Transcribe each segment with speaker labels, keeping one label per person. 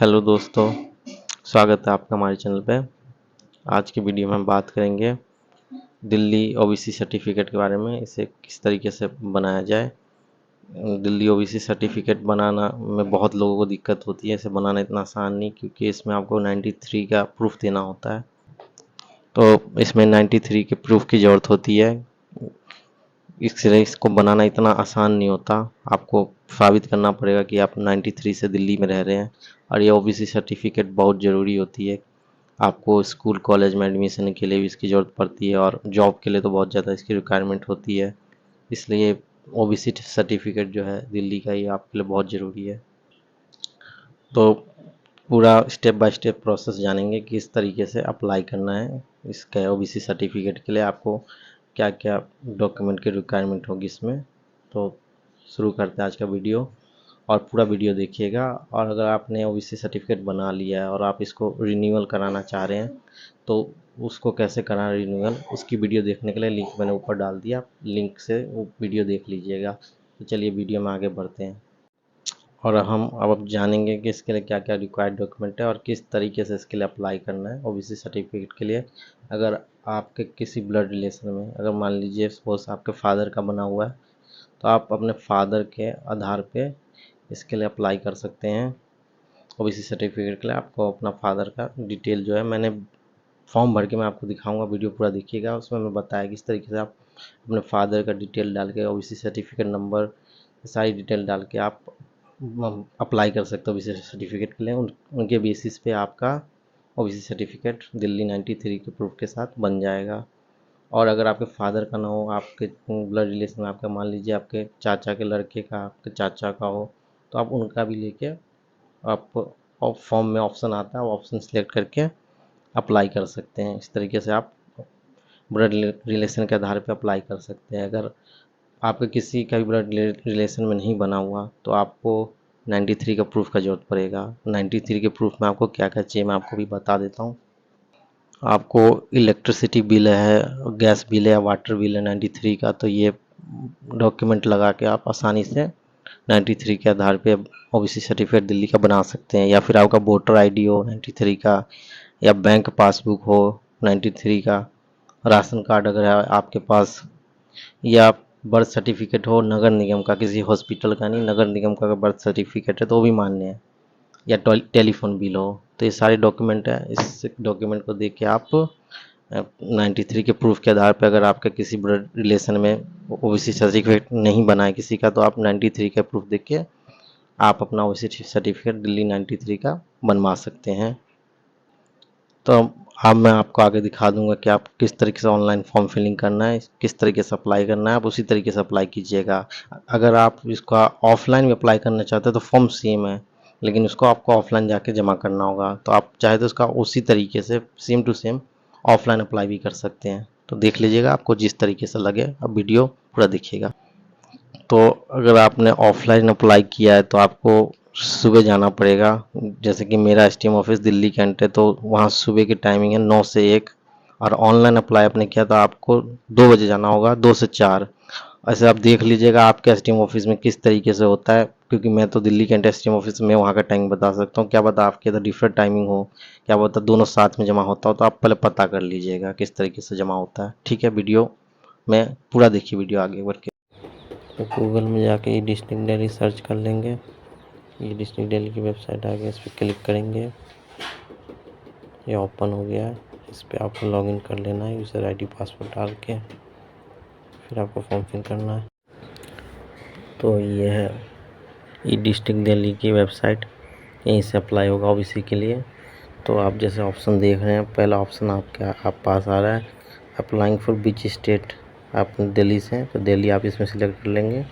Speaker 1: Hello दोस्तों, स्वागत है आपका हमारे चैनल पे। आज की वीडियो में हम बात करेंगे दिल्ली ओबीसी सर्टिफिकेट के बारे में। इसे किस तरीके से बनाया जाए। दिल्ली ओबीसी सर्टिफिकेट बनाना में बहुत लोगों को दिक्कत होती है। इसे बनाना इतना आसान नहीं, क्योंकि इसमें आपको 93 का प्रूफ देना होता है। तो इसमें 93 के प्रूफ की ज़रूरत होती है। इसलिए इसको बनाना इतना आसान नहीं होता। आपको साबित करना पड़ेगा कि आप 93 से दिल्ली में रह रहे हैं। और ये ओबीसी सर्टिफिकेट बहुत ज़रूरी होती है। आपको स्कूल कॉलेज में एडमिशन के लिए भी इसकी ज़रूरत पड़ती है, और जॉब के लिए तो बहुत ज़्यादा इसकी रिक्वायरमेंट होती है। इसलिए ओबीसी सर्टिफिकेट जो है दिल्ली का, ये आपके लिए बहुत ज़रूरी है। तो पूरा स्टेप बाय स्टेप प्रोसेस जानेंगे कि किस तरीके से अप्लाई करना है इसके ओबीसी सर्टिफिकेट के लिए। आपको क्या क्या डॉक्यूमेंट की रिक्वायरमेंट होगी इसमें। तो शुरू करते हैं आज का वीडियो, और पूरा वीडियो देखिएगा। और अगर आपने ओबीसी सर्टिफिकेट बना लिया है और आप इसको रिन्यूअल कराना चाह रहे हैं, तो उसको कैसे कराना रिन्यूअल, उसकी वीडियो देखने के लिए लिंक मैंने ऊपर डाल दिया। लिंक से वो वीडियो देख लीजिएगा। तो चलिए वीडियो में आगे बढ़ते हैं, और हम अब जानेंगे कि इसके लिए क्या क्या रिक्वायर्ड डॉक्यूमेंट है और किस तरीके से इसके लिए अप्लाई करना है ओबीसी सर्टिफिकेट के लिए। अगर आपके किसी ब्लड रिलेशन में, अगर मान लीजिए सपोज आपके फादर का बना हुआ है, तो आप अपने फादर के आधार पे इसके लिए अप्लाई कर सकते हैं। ओबीसी सर्टिफिकेट के लिए आपको अपना फादर का डिटेल जो है, मैंने फॉर्म भर के मैं आपको दिखाऊंगा, वीडियो पूरा देखिएगा। उसमें मैं बताया किस तरीके से आप अपने फादर का डिटेल डाल के, ओबीसी सर्टिफिकेट नंबर, सारी डिटेल डाल के आप अप्लाई कर सकते हो ओबीसी सर्टिफिकेट के लिए। उनके बेसिस पे आपका ओबीसी सर्टिफिकेट दिल्ली 93 के प्रूफ के साथ बन जाएगा। और अगर आपके फादर का ना हो, आपके ब्लड रिलेशन में आपका, मान लीजिए आपके चाचा के लड़के का, आपके चाचा का हो, तो आप उनका भी लेके आप फॉर्म में ऑप्शन आता है, वो ऑप्शन सेलेक्ट करके अप्लाई कर सकते हैं। इस तरीके से आप ब्लड रिलेशन के आधार पर अप्लाई कर सकते हैं। अगर आपके किसी का भी ब्लड रिलेशन में नहीं बना हुआ, तो आपको 93 का प्रूफ का ज़रूरत पड़ेगा। 93 के प्रूफ में आपको क्या क्या चाहिए मैं आपको भी बता देता हूँ। आपको इलेक्ट्रिसिटी बिल है, गैस बिल है, वाटर बिल है 93 का, तो ये डॉक्यूमेंट लगा के आप आसानी से 93 के आधार पे ओबीसी सर्टिफिकेट दिल्ली का बना सकते हैं। या फिर आपका वोटर आईडी हो 93 का, या बैंक पासबुक हो 93 का, राशन कार्ड अगर है आपके पास, या बर्थ सर्टिफिकेट हो नगर निगम का, किसी हॉस्पिटल का नहीं, नगर निगम का अगर बर्थ सर्टिफिकेट है तो वो भी मान्य है, या टेलीफोन बिल हो। तो ये सारे डॉक्यूमेंट है। इस डॉक्यूमेंट को देख के आप 93 के प्रूफ के आधार पर, अगर आपका किसी ब्लड रिलेशन में ओबीसी सर्टिफिकेट नहीं बना है किसी का, तो आप 93 का प्रूफ देख के आप अपना ओबीसी सर्टिफिकेट दिल्ली 93 का बनवा सकते हैं। तो अब मैं आपको आगे दिखा दूंगा कि आप किस तरीके से ऑनलाइन फॉर्म फिलिंग करना है, किस तरीके से अप्लाई करना है। आप उसी तरीके से अप्लाई कीजिएगा। अगर आप इसका ऑफलाइन में अप्लाई करना चाहते हैं तो फॉर्म सेम है, लेकिन उसको आपको ऑफलाइन जाके जमा करना होगा। तो आप चाहे तो उसका उसी तरीके से same to same offline apply भी कर सकते हैं। तो देख लीजिएगा आपको जिस तरीके से लगे। अब वीडियो पूरा देखिएगा। तो अगर आपने ऑफलाइन अप्लाई किया है तो आपको सुबह जाना पड़ेगा। जैसे कि मेरा एसटीएम ऑफिस दिल्ली कैंट है, तो वहाँ सुबह की टाइमिंग है 9 से 1। और ऑनलाइन अप्लाई आपने किया तो आपको 2 बजे जाना होगा, 2 से 4। ऐसे आप देख लीजिएगा आपके एसटीएम ऑफिस में किस तरीके से होता है, क्योंकि मैं तो दिल्ली कैंट एसटीएम ऑफिस में वहाँ का टाइम बता सकता हूँ। क्या पता आपके इधर डिफरेंट टाइमिंग हो, क्या पता दोनों साथ में जमा होता हो। तो आप पहले पता कर लीजिएगा किस तरीके से जमा होता है। ठीक है, वीडियो में पूरा देखिए, वीडियो आगे बढ़ के। तो गूगल में जाके ई डिस्ट्रिक्ट दिल्ली सर्च कर लेंगे। ये डिस्ट्रिक्ट दिल्ली की वेबसाइट आ गई, इस पर क्लिक करेंगे। ये ओपन हो गया है। इस पर आपको लॉगिन कर लेना है यूज़र आईडी पासवर्ड डाल के, फिर आपको फॉर्म फिल करना है। तो ये है ई डिस्ट्रिक्ट दिल्ली की वेबसाइट, यहीं से अप्लाई होगा ओबीसी के लिए। तो आप जैसे ऑप्शन देख रहे हैं, पहला ऑप्शन आप पास आ रहा है, अप्लाइंग फॉर विच स्टेट। आप दिल्ली से हैं तो दिल्ली आप इसमें सिलेक्ट कर लेंगे।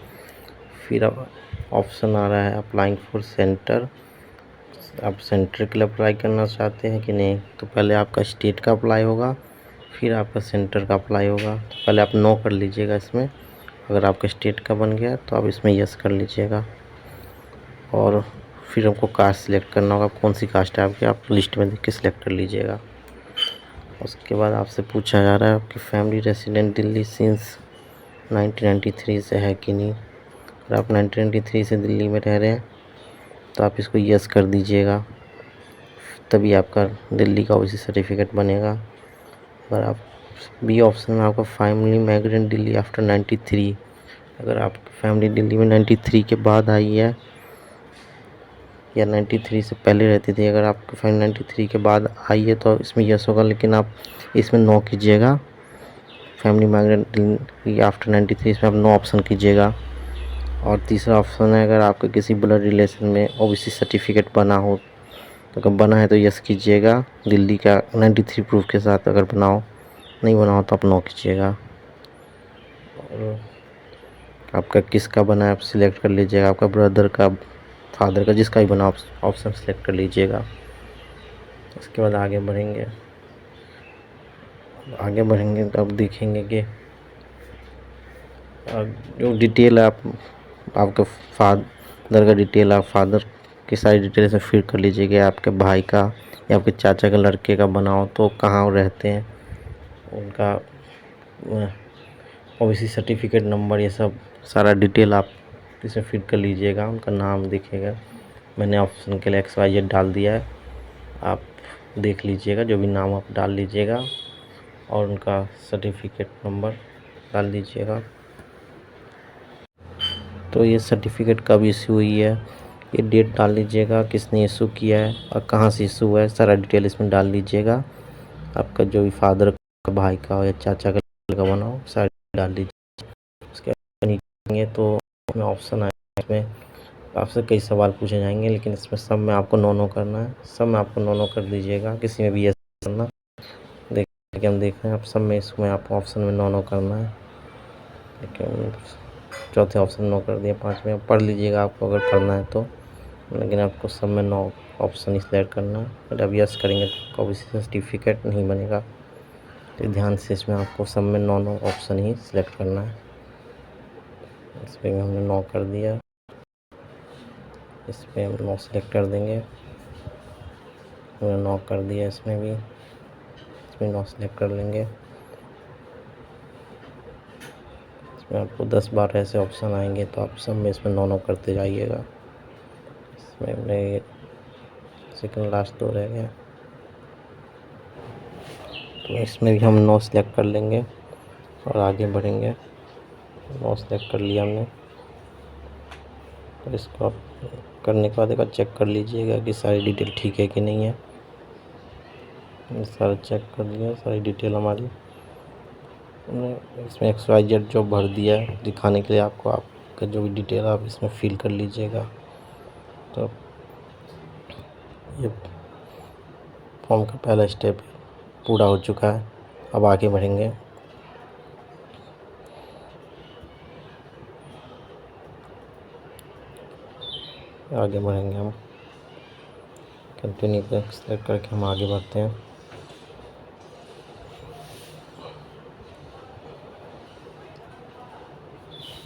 Speaker 1: फिर अब ऑप्शन आ रहा है अप्लाइंग फॉर सेंटर। आप सेंटर के लिए अप्लाई करना चाहते हैं कि नहीं, तो पहले आपका स्टेट का अप्लाई होगा, फिर आपका सेंटर का अप्लाई होगा। तो पहले आप नो कर लीजिएगा इसमें। अगर आपका स्टेट का बन गया तो आप इसमें यस कर लीजिएगा। और फिर हमको कास्ट सिलेक्ट करना होगा, कौन सी कास्ट है आपकी, आप लिस्ट में देख के सिलेक्ट कर लीजिएगा। उसके बाद आपसे पूछा जा रहा है आपकी फैमिली रेसिडेंट दिल्ली सिंस 1993 से है कि नहीं। अगर आप 1993 से दिल्ली में रह रहे हैं तो आप इसको यस कर दीजिएगा। तभी आपका दिल्ली का ओबीसी सर्टिफिकेट बनेगा। अगर आप बी ऑप्शन में आपका फैमिली माइग्रेंट दिल्ली आफ्टर 93, अगर आपकी फैमिली दिल्ली में 93 के बाद आई है या 93 से पहले रहती थी, अगर आपकी फैमिली 93 के बाद आई है तो इसमें यस होगा, लेकिन आप इसमें नो कीजिएगा। फैमिली माइग्रेंट दिल्ली आफ्टर 93 इसमें आप नो ऑप्शन कीजिएगा। और तीसरा ऑप्शन है, अगर आपके किसी ब्लड रिलेशन में ओबीसी सर्टिफिकेट बना हो, तो अगर बना है तो यस कीजिएगा दिल्ली का 93 प्रूफ के साथ। अगर बनाओ नहीं बना हो तो आप नो कीजिएगा। और आपका किसका बना है आप सिलेक्ट कर लीजिएगा, आपका ब्रदर का, फादर का, जिसका भी बना ऑप्शन सेलेक्ट कर लीजिएगा। इसके बाद आगे बढ़ेंगे तो अब देखेंगे कि जो डिटेल है आपके फादर का डिटेल, आप फादर की सारी डिटेल से फिल कर लीजिएगा। आपके भाई का या आपके चाचा के लड़के का बनाओ तो कहाँ वो रहते हैं, उनका ओबीसी सर्टिफिकेट नंबर, ये सब सारा डिटेल आप इसमें फिल कर लीजिएगा। उनका नाम दिखेगा, मैंने ऑप्शन के लिए XYZ डाल दिया है, आप देख लीजिएगा। जो भी नाम आप डाल लीजिएगा और उनका सर्टिफिकेट नंबर डाल दीजिएगा। तो ये सर्टिफिकेट कब इशू हुई है, ये डेट डाल लीजिएगा, किसने इशू किया है और कहाँ से इशू हुआ है, सारा डिटेल इसमें डाल लीजिएगा। आपका जो भी फादर का, भाई का हो या चाचा का बना हो, सारा डाल लीजिए। उसके नीचे तो इसमें ऑप्शन आएगा, इसमें आपसे कई सवाल पूछे जाएंगे, लेकिन इसमें सब में आपको नो करना है। सब में आपको नो कर दीजिएगा, किसी में भी यस करना। देखिए हम देख रहे हैं आप सब में, इसमें आपको ऑप्शन में नो करना है, लेकिन चौथे ऑप्शन नो कर दिया। 5वें आप पढ़ लीजिएगा आपको अगर पढ़ना है तो, लेकिन आपको सब में नो ऑप्शन ही सिलेक्ट करना है। अगर आप यस करेंगे तो ओबीसी सर्टिफिकेट नहीं बनेगा, तो ध्यान से इसमें आपको सब में नो ऑप्शन ही सिलेक्ट करना है। इस पर हमने नो कर दिया, इस पर हम नो सेलेक्ट कर देंगे। हमने नो कर दिया, इसमें भी, इसमें नो सेलेक्ट कर लेंगे। इसमें आपको 10-12 ऐसे ऑप्शन आएंगे, तो आप सब में इसमें नो करते जाइएगा। इसमें मेरे सेकंड लास्ट 2 रह गए, तो इसमें भी हम नो सेलेक्ट कर लेंगे और आगे बढ़ेंगे। नो सेलेक्ट कर लिया हमने, तो इसको आप करने के बाद एक बार चेक कर लीजिएगा कि सारी डिटेल ठीक है कि नहीं है। सारा चेक कर लिया, सारी डिटेल हमारी इसमें XYZ जो भर दिया है दिखाने के लिए आपको, आपका जो भी डिटेल आप इसमें फिल कर लीजिएगा। तो ये फॉर्म का पहला स्टेप पूरा हो चुका है। अब आगे बढ़ेंगे। हम कंटिन्यू पर सेलेक्ट करके हम आगे बढ़ते हैं।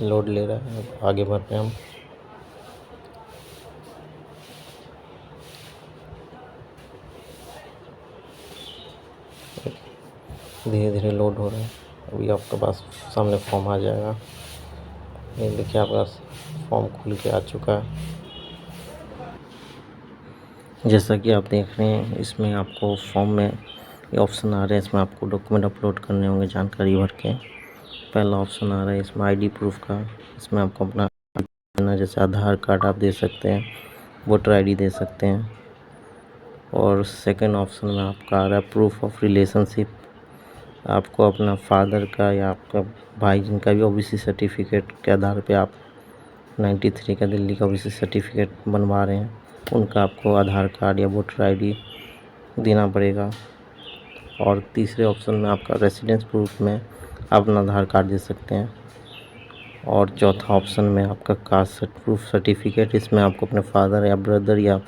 Speaker 1: लोड ले रहा है, आगे बढ़ रहे हैं हम। धीरे धीरे लोड हो रहा है, अभी आपके पास सामने फॉर्म आ जाएगा। ये देखिए आपका फॉर्म खुल के आ चुका है। जैसा कि आप देख रहे हैं, इसमें आपको फॉर्म में ये ऑप्शन आ रहे हैं, इसमें आपको डॉक्यूमेंट अपलोड करने होंगे जानकारी भर के। पहला ऑप्शन आ रहा है इसमें आईडी प्रूफ का, इसमें आपको अपना देना, जैसे आधार कार्ड आप दे सकते हैं, वोटर आईडी दे सकते हैं। और सेकंड ऑप्शन में आपका आ रहा है प्रूफ ऑफ रिलेशनशिप, आपको अपना फादर का या आपका भाई जिनका भी ओबीसी सर्टिफिकेट के आधार पे आप 93 का दिल्ली का ओबीसी सर्टिफिकेट बनवा रहे हैं, उनका आपको आधार कार्ड या वोटर आईडी देना पड़ेगा। और तीसरे ऑप्शन में आपका रेसिडेंस प्रूफ में आप अपना आधार कार्ड दे सकते हैं। और चौथा ऑप्शन में आपका कास्ट प्रूफ सर्टिफिकेट, इसमें आपको अपने फादर या ब्रदर या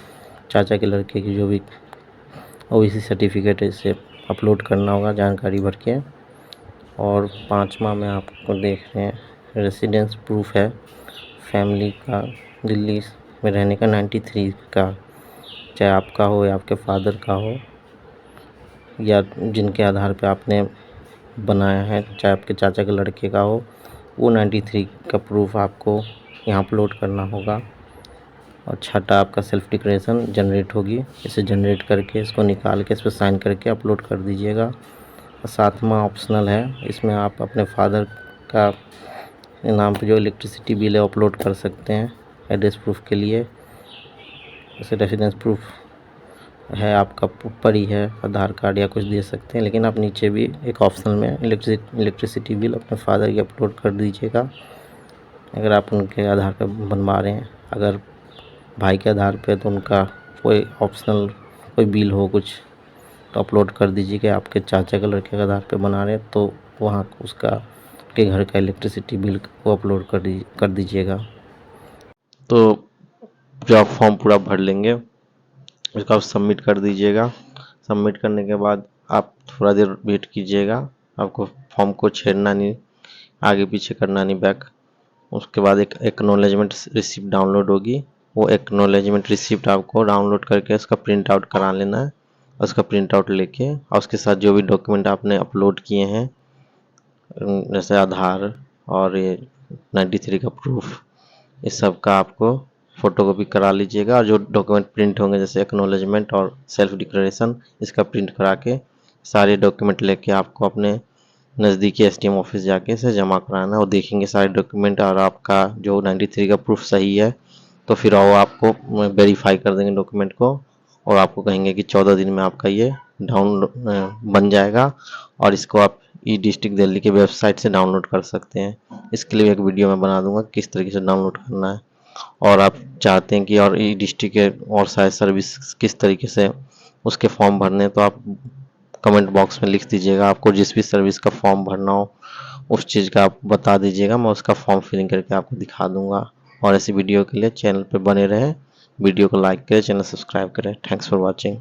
Speaker 1: चाचा के लड़के की जो भी ओबीसी सर्टिफिकेट है इसे अपलोड करना होगा जानकारी भर के। और 5वां में आपको देख रहे हैं रेसिडेंस प्रूफ है, फैमिली का दिल्ली में रहने का 93 का, चाहे आपका हो या आपके फादर का हो या जिनके आधार पे आपने बनाया है, चाहे आपके चाचा के लड़के का हो, वो 93 का प्रूफ आपको यहाँ अपलोड करना होगा। और छठा आपका सेल्फ डिक्लेरेशन जनरेट होगी। इसे जनरेट करके इसको निकाल के इस पर साइन करके अपलोड कर दीजिएगा। और सातवां ऑप्शनल है, इसमें आप अपने फादर का नाम पे जो इलेक्ट्रिसिटी बिल है अपलोड कर सकते हैं एड्रेस प्रूफ के लिए। जैसे रेसिडेंस प्रूफ है आपका ऊपर ही है, आधार कार्ड या कुछ दे सकते हैं, लेकिन आप नीचे भी एक ऑप्शनल में इलेक्ट्रिसिटी बिल अपने फादर की अपलोड कर दीजिएगा अगर आप उनके आधार पर बनवा रहे हैं। अगर भाई के आधार पे तो उनका कोई ऑप्शनल कोई बिल हो कुछ तो अपलोड कर दीजिए कि आपके चाचा के लड़के के आधार पे बना रहे हैं, तो वहाँ उसका के घर का इलेक्ट्रिसिटी बिल को अपलोड कर दीजिएगा। तो जो आप फॉर्म पूरा भर लेंगे उसका आप सबमिट कर दीजिएगा। सबमिट करने के बाद आप थोड़ा देर वेट कीजिएगा, आपको फॉर्म को छेड़ना नहीं, आगे पीछे करना नहीं, बैक। उसके बाद एक एक्नॉलेजमेंट रिसिप्ट डाउनलोड होगी। वो एक्नॉलेजमेंट रिसिप्ट आपको डाउनलोड करके उसका प्रिंट आउट करा लेना है। उसका प्रिंट आउट लेके और उसके साथ जो भी डॉक्यूमेंट आपने अपलोड किए हैं जैसे आधार और ये 93 का प्रूफ, इस सब का आपको फ़ोटोकॉपी करा लीजिएगा। और जो डॉक्यूमेंट प्रिंट होंगे जैसे एक्नॉलेजमेंट और सेल्फ डिक्लेरेशन, इसका प्रिंट करा के सारे डॉक्यूमेंट लेके आपको अपने नज़दीकी एसडीएम ऑफिस जाके इसे जमा कराना। और देखेंगे सारे डॉक्यूमेंट और आपका जो 93 का प्रूफ सही है तो फिर वो आपको वेरीफाई कर देंगे डॉक्यूमेंट को और आपको कहेंगे कि 14 दिन में आपका ये डाउनलोड बन जाएगा और इसको आप ई डिस्ट्रिक्ट दिल्ली के वेबसाइट से डाउनलोड कर सकते हैं। इसके लिए एक वीडियो मैं बना दूंगा किस तरीके से डाउनलोड करना है। और आप चाहते हैं कि और ई डिस्ट्रिक्ट के और सारे सर्विस किस तरीके से उसके फॉर्म भरने हैं तो आप कमेंट बॉक्स में लिख दीजिएगा। आपको जिस भी सर्विस का फॉर्म भरना हो उस चीज़ का आप बता दीजिएगा, मैं उसका फॉर्म फिलिंग करके आपको दिखा दूंगा। और ऐसी वीडियो के लिए चैनल पे बने रहें, वीडियो को लाइक करें, चैनल सब्सक्राइब करें। Thanks for watching.